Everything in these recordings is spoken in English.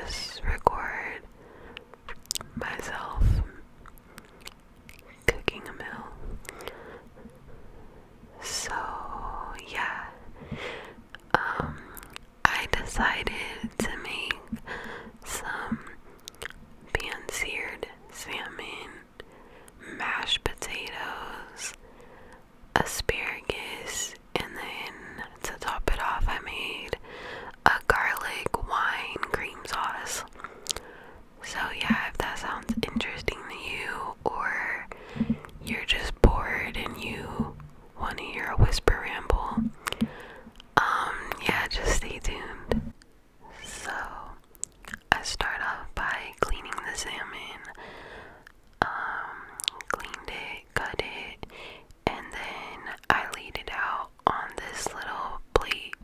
just record myself cooking a meal. So yeah, I decided to make some pan-seared salmon, mashed potatoes, asparagus, and then to top it off I made a garlic wine cream sauce. So yeah, if that sounds interesting to you, or you're just bored and you want to hear a whisper ramble, yeah, just stay tuned. So I start off by cleaning the salmon, cleaned it, cut it, and then I laid it out on this little plate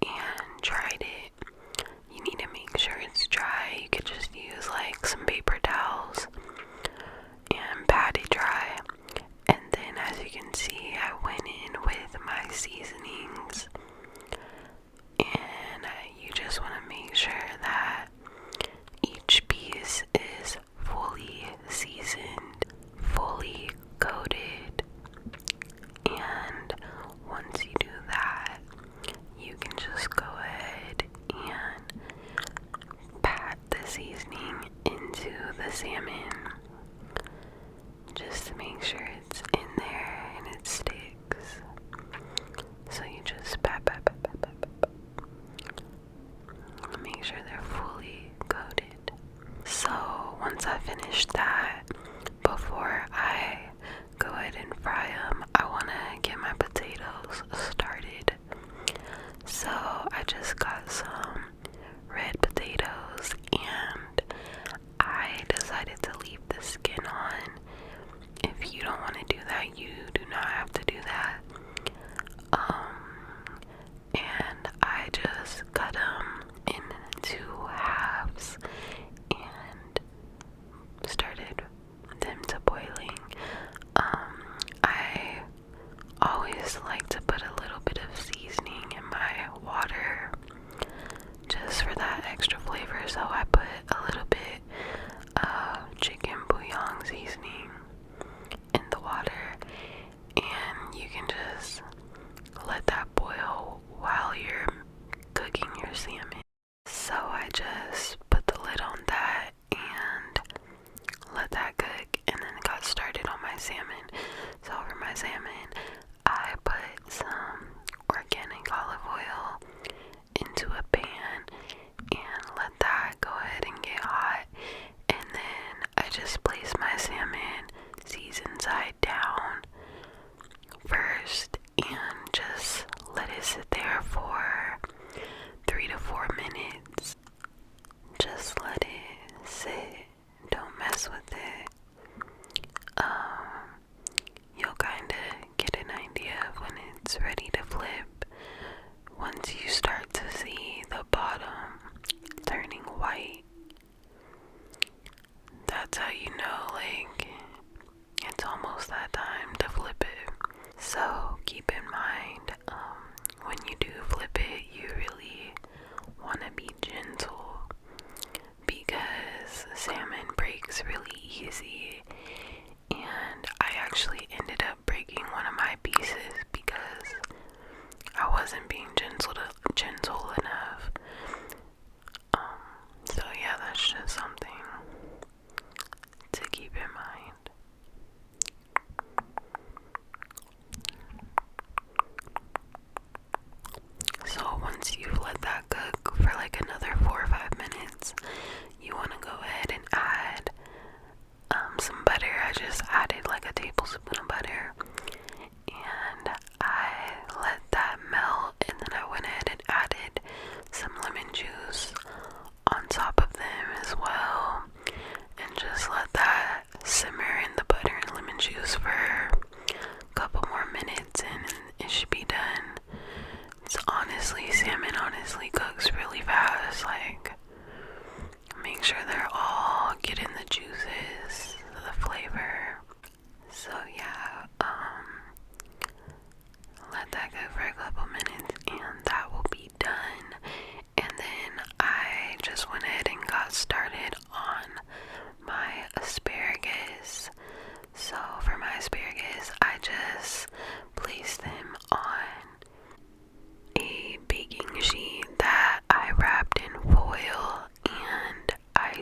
and dried it. You need to make sure it's dry. You could just use like some paper towels and pat it dry. And then, as you can see, I went in with my seasonings, and you just want to make sure that each piece is fully seasoned, fully coated. And once you do that, you can just go ahead and pat the seasoning into the salmon just to make sure it's in there and it sticks. So you just pat. Make sure they're fully coated. So once I finish that, before I go ahead and fry them, I want to get my potatoes started. So I just got some red potatoes and I decided to leave the skin on. If you don't want to do that, you do not have to do that. And I just cut them into halves and started them to boiling. I always like to put a little bit of seasoning in my water just for that extra flavor, so I put a little bit of chicken bouillon seasoning in the water, and you can just let that boil while you're cooking your salmon. So I just put the lid on that and let that cook, and then got started on my salmon. So for my salmon, I put some organic olive oil into a pan and let that go ahead and get hot, and then I just place my salmon seasoned side down first and just let it sit there for 3 to 4 minutes. Just let it sit, don't mess with it. You'll kind of get an idea of when it's ready to flip once you start to see the bottom turning white. That's how you know, like, it's almost that time to flip it. So keep in mind, when you do flip it, you really want to be gentle, because salmon breaks really easy, and I actually ended up breaking one of my pieces because I wasn't being gentle enough. So yeah, that's just something to keep in mind.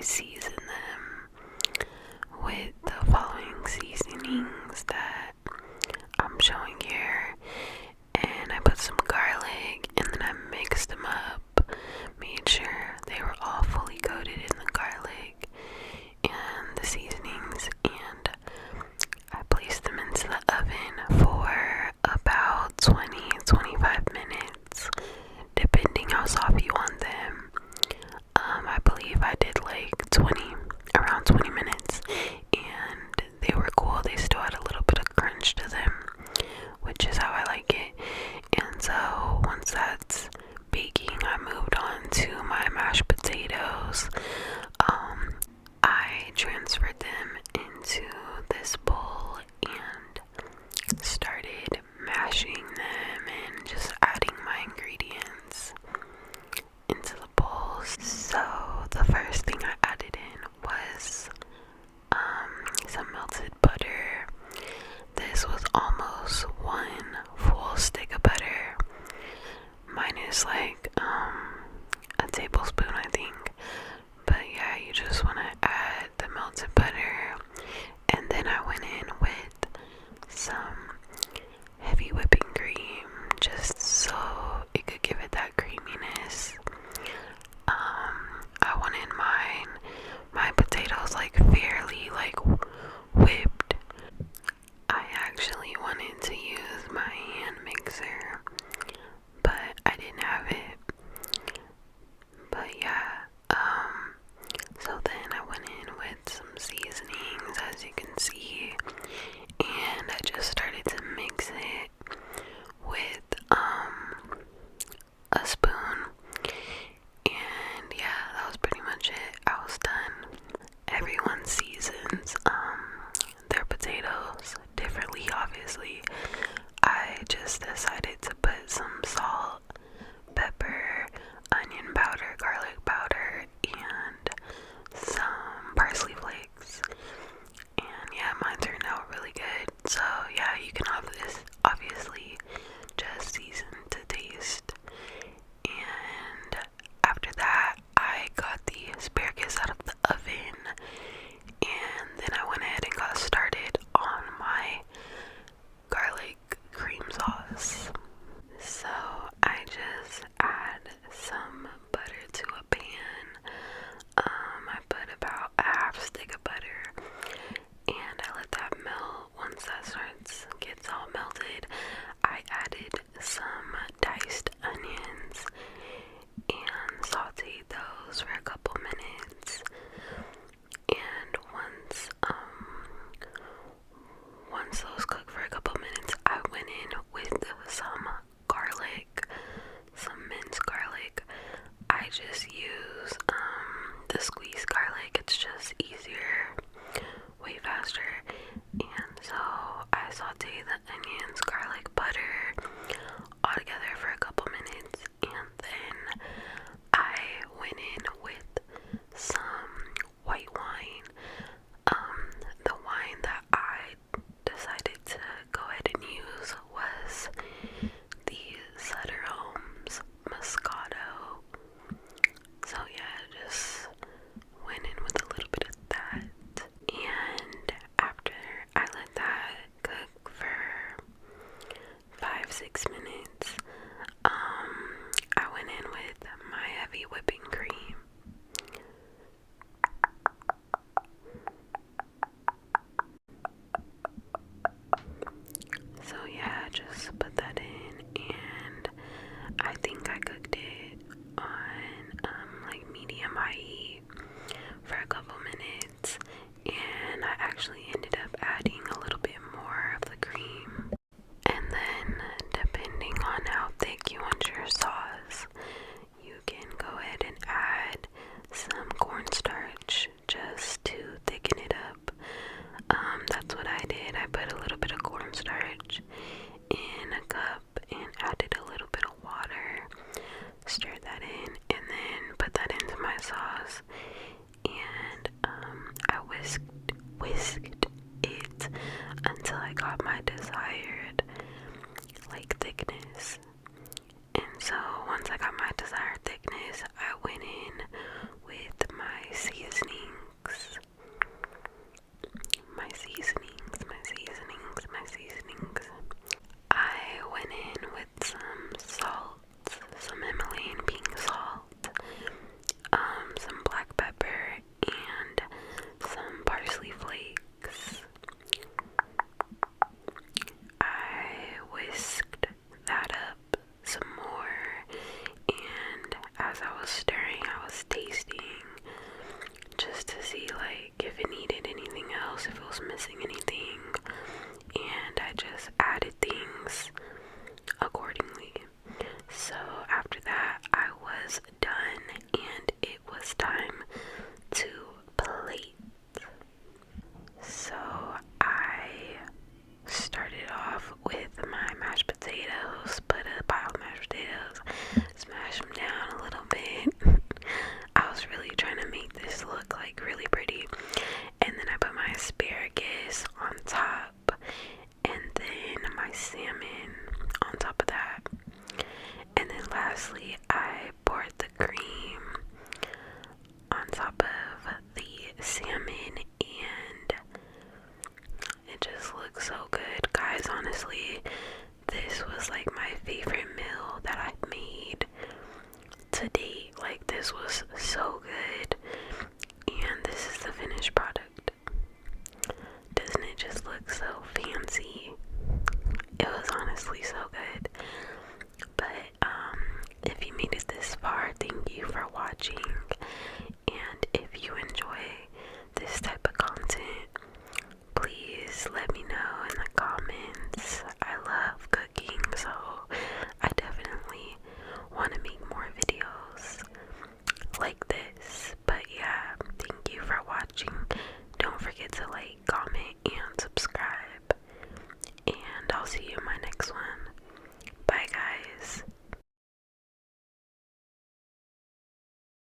season them with the following seasonings that I'm showing here. And I put some garlic, and then I mixed them up, made sure they were all fully coated in the garlic and the seasonings, and I placed them into the oven for about 20-25 minutes, depending how soft you want them. I believe I did like around 20 minutes, and they were cool. They still had a little bit of crunch to them, which is how I like it. And so once that's baking, I moved on to my mashed potatoes. I transferred them into this bowl and started mashing them and just adding my ingredients into the bowls. So the first thing I added in was some melted butter. This was almost one full stick of butter, minus like a tablespoon, I think. But yeah, you just want to add the melted butter, and then I went in with some heavy whipping cream, just so it could give it that creaminess. I wanted my potatoes like fairly like whipped. I actually wanted to use my hand mixer, but I didn't have it. But yeah, so then I went in with some seasonings, as you can see, and I just started to mix it with a spoon, and yeah, that was pretty much it. I was done. Everyone seasons their potatoes differently, obviously. I just decided to put some salt, pepper, onion powder, garlic powder, and some parsley flakes. And yeah, mine turned out really good. So yeah, you can obviously just season to taste. And after that, I got the asparagus out of the oven, and then I went ahead and got started on my garlic cream sauce. So I just add some butter to a pan. I put about a half stick of butter, and I let that melt. Once that gets all melted, I added some diced onions and sauteed those for a couple minutes. And once those cooked for a couple minutes, I went in with some garlic, some minced garlic. I just use the squeezed garlic. It's just easier, way faster. And so I sauteed the onions, garlic, butter all together for a couple minutes, and then I went in with some white wine. The wine that I decided to go ahead and use was the Sutter Homes Moscato. So yeah, just went in with a little bit of that. And after I let that cook for 5-6 minutes, I went in with my heavy whipping cream. So yeah, just put that in, and I think I cooked it on like medium high heat for a couple minutes, and I actually ended up adding a little bit more of the cream. And then depending on how thick you want your sauce, you can go ahead and add some cornstarch just to thicken it up. That's what I did. I put a little bit of cornstarch in a cup and added a little bit of water, stirred that in, and then put that into my sauce. And I whisked it until I got my desired like thickness. And so once I got my desired thickness, I went in with my seasoning. look like really pretty. And then I put my asparagus on top, and then my salmon on top of that. And then lastly, I poured the cream on top of the salmon, and it just looks so good. Guys, honestly, this was like my favorite meal that I've made to date. Like, this was so good. And this is the finished product. Doesn't it just look so fancy? It was honestly so good. But if you made it this far, thank you for watching. And if you enjoy this type of content, please let me know in the comments. I love cooking, so I definitely want to make more videos like this. But yeah, thank you for watching. Don't forget to like, comment, and subscribe. And I'll see you